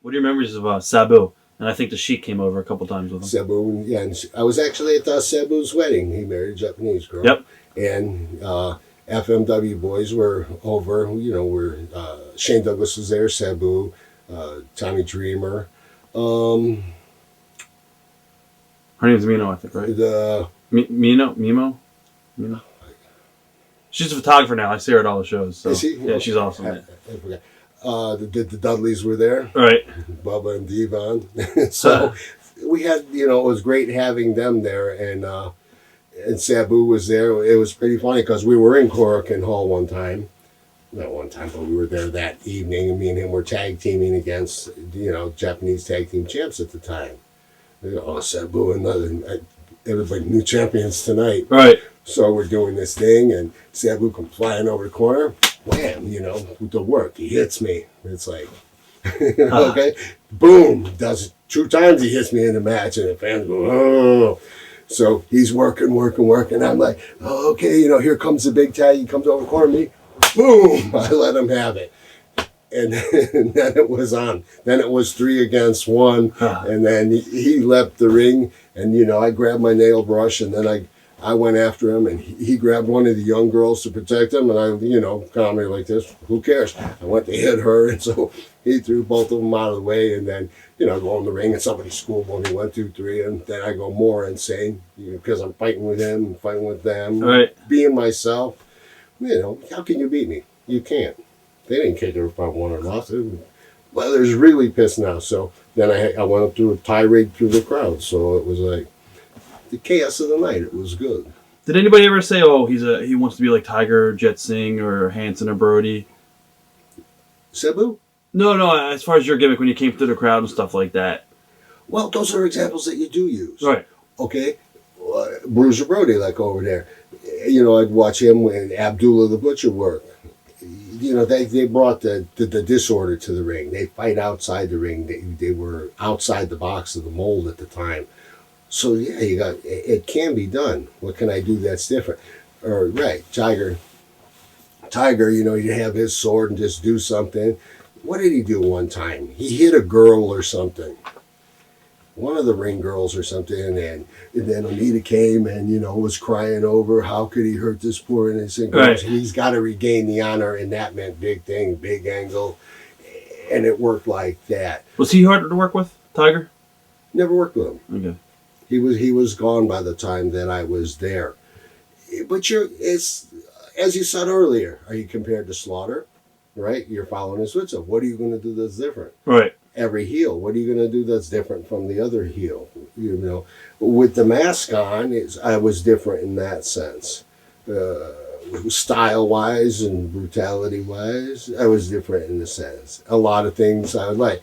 What are your memories of Sabu? And I think the Sheik came over a couple times with him. Sabu, yeah, and I was actually at Sabu's wedding. He married a Japanese girl. Yep. And FMW boys were over. Shane Douglas was there, Sabu, Tommy Dreamer. Her name's Mino, I think, right? Mimo? She's a photographer now. I see her at all the shows. So. Is she? Yeah, she's awesome. I forgot. The Dudleys were there. Right. Bubba and Devon. So we had, it was great having them there. And Sabu was there. It was pretty funny because we were in Korakuen Hall one time. Not one time, but we were there that evening. And me and him were tag teaming against, Japanese tag team champs at the time. Sabu and everybody, new champions tonight. Right. So we're doing this thing, and Sabu comes flying over the corner. Wham, with the work. He hits me. It's like, okay, boom. Does it 2 times. He hits me in the match, and the fans go, oh. So he's working. I'm like, oh, okay, here comes the big tag. He comes over the corner of me. Boom. I let him have it. And then it was on. Then it was 3 against 1. And then he left the ring, and, I grabbed my nail brush, and then I went after him, and he grabbed one of the young girls to protect him, and I, calmly like this, who cares? I went to hit her, and so he threw both of them out of the way, and then, go in the ring, and somebody schooled me 1, 2, 3, and then I go more insane, because I'm fighting with him, and fighting with them, right. Being myself. How can you beat me? You can't. They didn't care if I won or lost. Leather's really pissed now, so then I went up through a tirade through the crowd, so it was like, the chaos of the night. It was good. Did anybody ever say, "Oh, he wants to be like Tiger, Jet Singh, or Hanson or Brody"? Sabu? No. As far as your gimmick when you came through the crowd and stuff like that. Well, those are examples that you do use. Right. Okay. Bruiser Brody, like over there. I'd watch him when Abdullah the Butcher work. They brought the disorder to the ring. They fight outside the ring. They were outside the box of the mold at the time. So yeah, it can be done. What can I do that's different? Or right, Tiger, you have his sword and just do something. What did he do one time? He hit a girl or something. One of the ring girls or something, and then Anita came and was crying over how could he hurt this poor innocent girl? Right. He's got to regain the honor, and that meant big thing, big angle, and it worked like that. Was he harder to work with, Tiger? Never worked with him. Okay. He was gone by the time that I was there. But it's as you said earlier, are you compared to Slaughter? Right? You're following his footsteps. What are you going to do that's different? Right. Every heel. What are you going to do that's different from the other heel? With the mask on, I was different in that sense. Style-wise and brutality-wise, I was different in the sense. A lot of things I would like.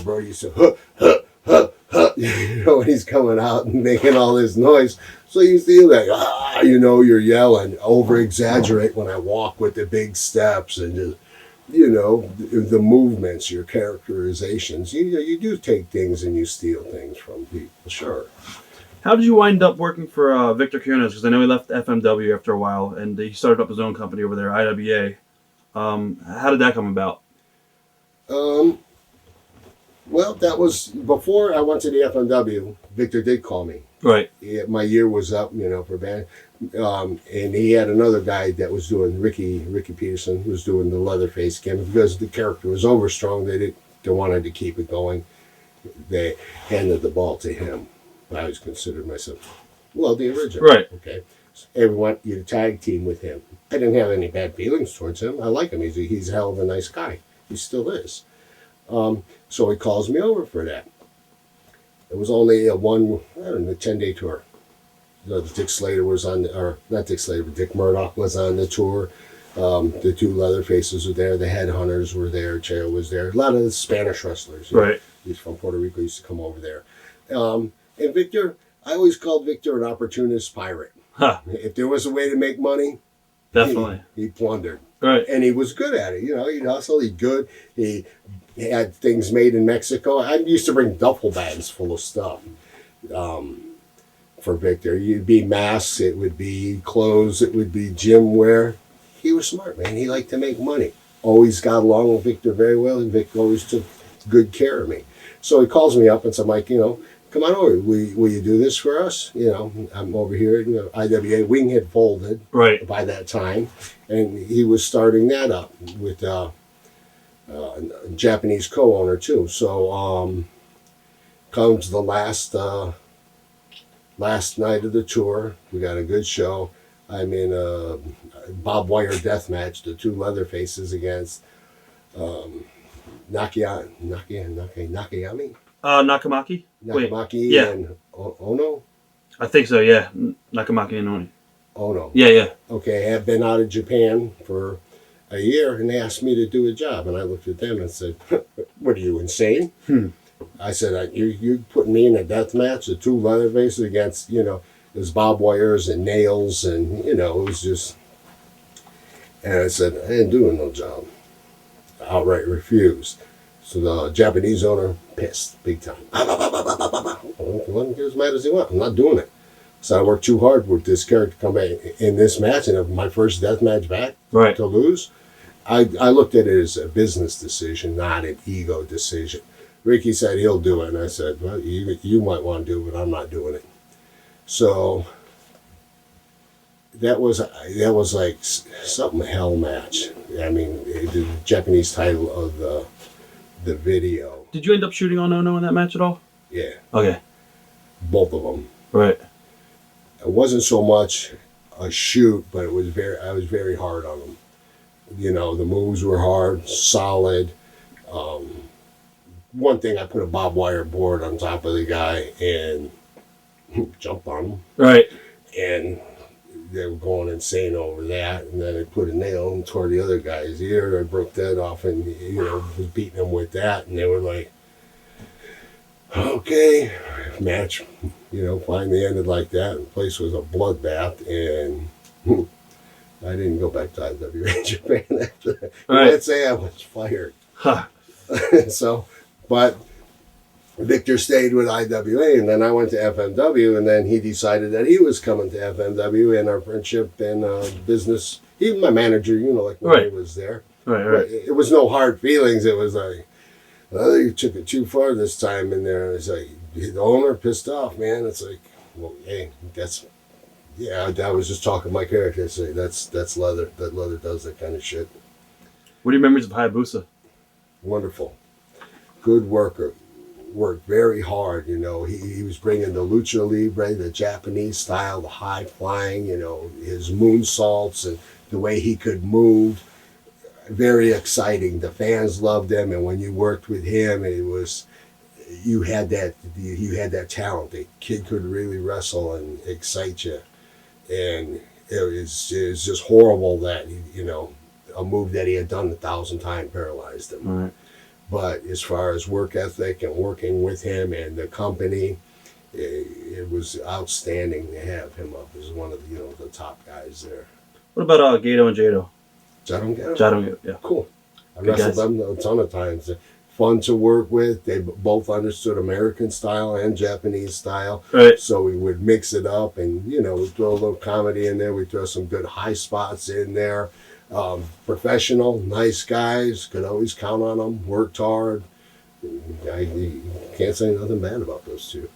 Brody used to, when he's coming out and making all this noise. So you feel like, you're yelling, over-exaggerate when I walk with the big steps and just, the movements, your characterizations. You do take things and you steal things from people, sure. How did you wind up working for Victor Kirchner? Because I know he left FMW after a while, and he started up his own company over there, IWA. How did that come about? Well, that was before I went to the FMW. Victor did call me. Right. My year was up, for band. And he had another guy that was doing, Ricky Peterson, who was doing the Leatherface gimmick. Because the character was overstrong, they wanted to keep it going. They handed the ball to him. I always considered myself, the original. Right. Okay. So everyone, you tag team with him. I didn't have any bad feelings towards him. I like him. He's a hell of a nice guy. He still is. So he calls me over for that. It was only a 10-day tour. Dick Slater was on, not Dick Slater, but Dick Murdoch was on the tour. The 2 Leatherfaces were there. The Headhunters were there. Cheo was there. A lot of the Spanish wrestlers. Right. He's from Puerto Rico. Used to come over there. And Victor, I always called Victor an opportunist pirate. Huh. If there was a way to make money, definitely he plundered. Right. And he was good at it. He'd hustle. He'd good. He had things made in Mexico. I used to bring duffel bags full of stuff for Victor. It'd be masks. It would be clothes. It would be gym wear. He was smart, man. He liked to make money. Always got along with Victor very well. And Victor always took good care of me. So he calls me up and said, Mike, come on over. Will you do this for us? I'm over here. IWA Wing had folded by that time, and he was starting that up with a Japanese co-owner too. So comes the last night of the tour. We got a good show. I'm in a barbed wire death match, the two Leatherfaces against Nakamaki. Nakamaki? Nakamaki and Ono? I think so, yeah. Nakamaki and Ono. Yeah. Okay, I have been out of Japan for a year, and they asked me to do a job, and I looked at them and said, what are you, insane? I said, you putting me in a death match, the two Leatherfaces against, there's barbed wires and nails, and, it was just... And I said, I ain't doing no job. Outright refused. So the Japanese owner, pissed, big time. Well, get as mad as he wants. I'm not doing it. So I worked too hard with this character to come back in this match, and my first death match back to lose. I looked at it as a business decision, not an ego decision. Ricky said he'll do it, and I said, well, you might want to do it, but I'm not doing it. So that was like something hell match. I mean, the Japanese title of the video. Did you end up shooting on Ono in that match at all? Yeah. Okay. Both of them. Right. It wasn't so much a shoot, but I was very hard on them. The moves were hard, solid. One thing, I put a barbed wire board on top of the guy and jumped on him. Right. And they were going insane over that. And then I put a nail and tore the other guy's ear. I broke that off and, was beating him with that. And they were like, okay. Match, finally ended like that. The place was a bloodbath. And I didn't go back to IWA Japan after that. Right. Let's say I was fired. But Victor stayed with IWA, and then I went to FMW, and then he decided that he was coming to FMW, and our friendship and business, even my manager, like when he was there. Right. It was no hard feelings. It was like, well, you took it too far this time in there. It's like, the owner pissed off, man. It's like, well, hey, I was just talking my character. I say, that's Leather. That Leather does that kind of shit. What are your memories of Hayabusa? Wonderful. Good worker. Worked very hard, He was bringing the lucha libre, the Japanese style, the high flying, his moonsaults and the way he could move. Very exciting. The fans loved him, and when you worked with him, you had that talent. The kid could really wrestle and excite you, and it was just horrible that a move that he had done 1,000 times paralyzed him. Right. But as far as work ethic and working with him and the company, it was outstanding to have him up as one of the top guys there. What about Gato and Jado? Jado and Gato? Jado and Gato, yeah. Cool. I wrestled them a ton of times. Fun to work with. They both understood American style and Japanese style. Right. So we would mix it up and, we'd throw a little comedy in there. We'd throw some good high spots in there. Professional, nice guys, could always count on them, worked hard. You can't say nothing bad about those two.